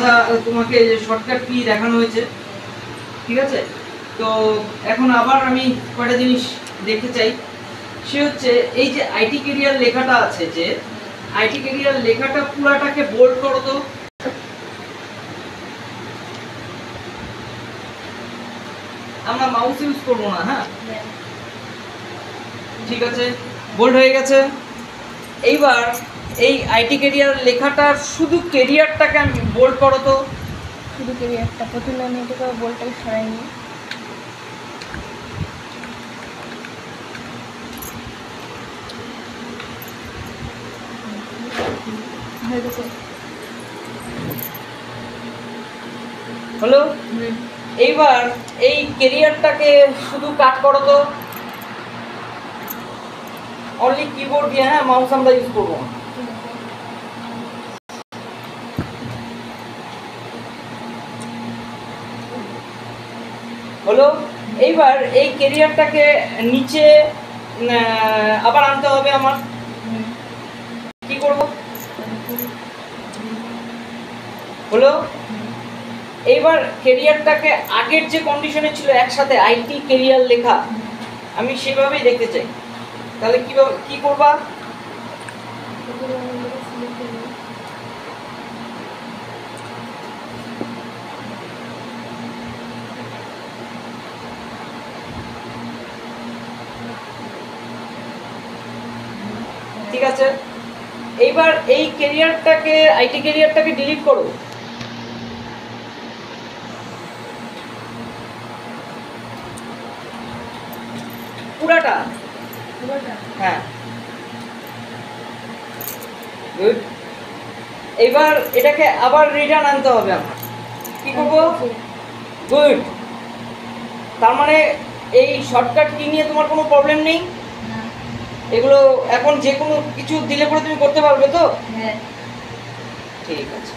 আধা তোমাকে shortcut key দেখানো হয়েছে, ঠিক আছে। তো এখন আবার আমি কয়টা জিনিস দেখতে চাই, সে হচ্ছে এই যে আইটি ক্যারিয়ার লেখাটা আছে, যে আইটি ক্যারিয়ার লেখাটা পুরাটাকে বোল্ড করো তো। আমরা মাউস ইউজ করবো না, হ্যাঁ ঠিক আছে, বোল্ড হয়ে গেছে। এইবার এই আইটি ক্যারিয়ার লেখাটার শুধু ক্যারিয়ারটাকে আমি বোল্ড করো তো। শুধু ক্যারিয়ারটা প্রথম লাইনে এটাকে বোল্ডটাকে সরাই নিই। হলো। এইবার এই ক্যারিয়ারটাকে শুধু কাট করো তো, অনলি কিবোর্ড দিয়ে, হ্যাঁ মাউস আমরা ইউজ করবো। হলো। এইবার এই ক্যারিয়ারটাকে নিচে আবার আনতে হবে আমার, কি করব? হলো। এইবার ক্যারিয়ারটাকে আগের যে কন্ডিশনে ছিল একসাথে আইটি ক্যারিয়ার লেখা, আমি সেভাবেই দেখতে চাই। তাহলে কিভাবে কি করবা? ঠিক আছে, এইবার এই ক্যারিয়ারটাকে আইটি ক্যারিয়ারটাকে ডিলিট করো। পুরাটা, হ্যাঁ গুড। এবার এটাকে আবার রিটার্ন আনতে হবে আমার, কি করব? গুড। তার মানে এই শর্টকাট কি নিয়ে তোমার কোনো প্রবলেম নেই? এগুলো এখন যে কোনো কিছু দিলে পরে তুমি করতে পারবে তো? হ্যাঁ ঠিক আছে।